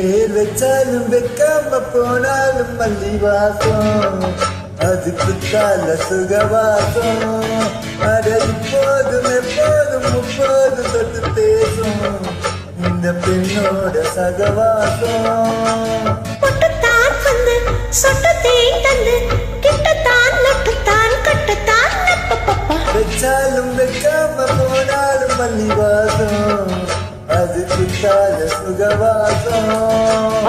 பேர் வச்சாலும் வைக்காம போனாலும் மல்லி வாசம் அதுக்கு கால சுகவாசம் அட இப்போதும் எப்போதும் முப்போதும் தொட்டு பேசும் இந்த பெண்ணோட சகவாசம் பொட்டுத்தான் வந்து சொட்டத்தேன் தந்து கிட்டத்தான் நட்டுத்தான் கட்டத்தான் நப்பப்பப்பா வச்சாலும் வைக்காம போனாலும் மல்லி வாசம் அதுக்கு கால சுகவாசம்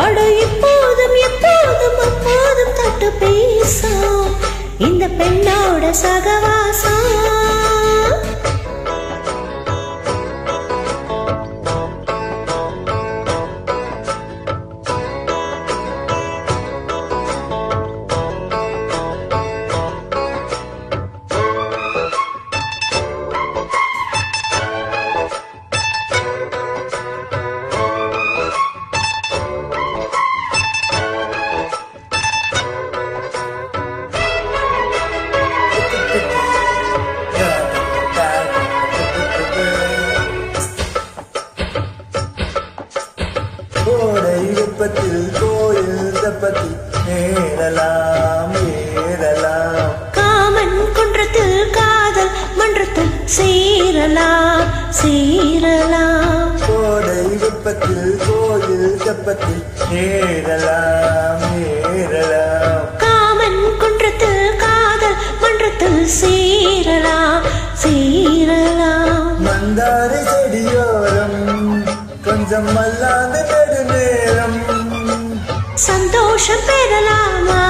அட இப்போதும் எப்போதும் அப்போதும் தொட்டு பேசும் இந்த பெண்ணோட சகவாசம் கோடை வெப்பத்தில் கோயில் தப்பத்தி ஏறலாம் ஏறலாம் காமன் குன்றத்தில் காதல் மன்றத்தில் சேரலாம் சேரலாம் கோடை வெப்பத்தில் கோயில் தப்பத்தி ஏறலாம் ஏறலாம் காமன் குன்றத்தில் காதல் மன்றத்தில் சேரலாம் சேரலாம் மந்தாரை செடியோரம் கொஞ்சம் மல்லாந்து நெடுநேரம் சந்தோஷம் பெறலாமா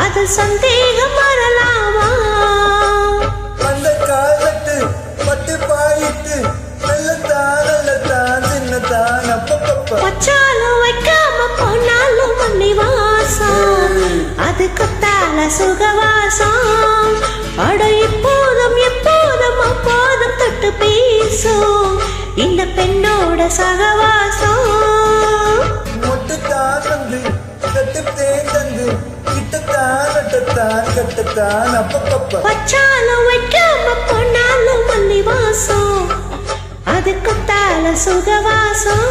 அது சந்தேகம் வரலாமா அந்த காலத்து பட்டு பாயிட்டு நல்லத்தான் சின்னத்தான் அப்பப்பப்ப பச்சாலும் வைக்காம போனாலும் மல்லி வாசம் அது கொத்தால சுகவாசம் அட இப்போதும் எப்போதும் அப்போதும் தொட்டு பேசும் இந்த பெண்ணோட சகவாசம் மொட்டுத்தான் வந்து கட்டுத்தேன் தந்து கிட்டத்தான் நட்டத்தான் கட்டத்தான் அப்பப்பப்ப பச்சாலும் வைக்காம போனாலும் மல்லி வாசம் அது கொத்தால சுகவாசம்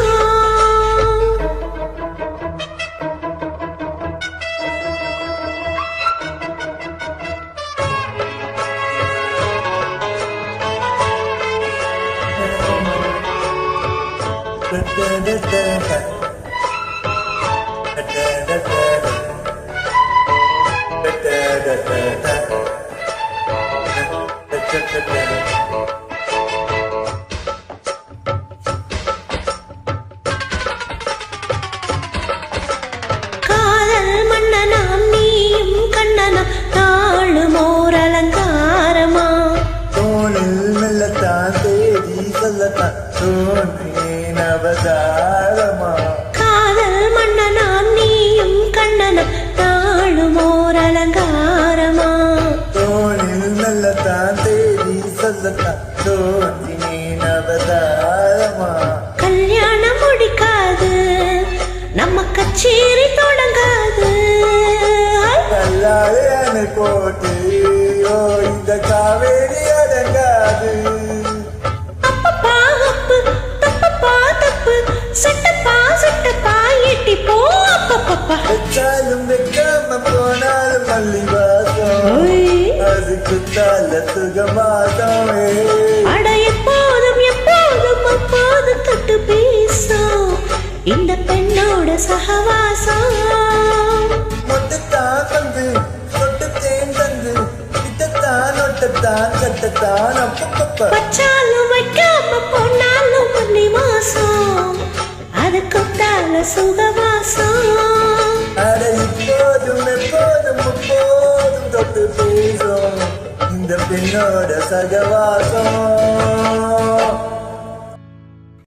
காதல் மன்னனாம் நீயும் கண்ணனாம் தாழுமோர் அலங்காரமா தோணில் மெல்லத்தான் தேடி சொல்லத்தான் தோன்றினேன் அவதாரமா காதல் மன்னனாம் நீயும் கண்ணனாம் தாழுமோர் அலங்காரமா தோணில் மெல்லத்தான் தேடி சொல்லத்தான் தோன்றினேன் அவதாரமா கல்யாணம் முடிக்காது நம்ம கச்சேரி தொடங்காது கல்லாலே அணை போட்டு ஓ இந்த காவேரி அடங்காது அப்பப்பா அப்பு தப்பப்பா தப்பு சட்டப்பா சட்டப்பா எட்டி போ அப்பப்பப்பா வச்சாலும் வைக்காம போனாலும் மல்லி வாசம் அதுக்கு தால சுகமாசம் அட எப்போதும் எப்போதும் அப்போதும் தொட்டு பேசும் இந்த பெண்ணோட சகவாசம் மொட்டுத்தான் வந்து சொட்டுத்தேன் தந்து கிட்டத்தான் ஒட்டத்தான் கட்டத்தான் அப்பப்பப்ப பச்சாலும் வைக்காம போனாலும் மல்லி வாசம் அது கொத்தால சுகவாசம் அட இப்போதும் எப்போதும் முப்போதும் தொட்டு பேசும் இந்த பெண்ணோட சகவாசம்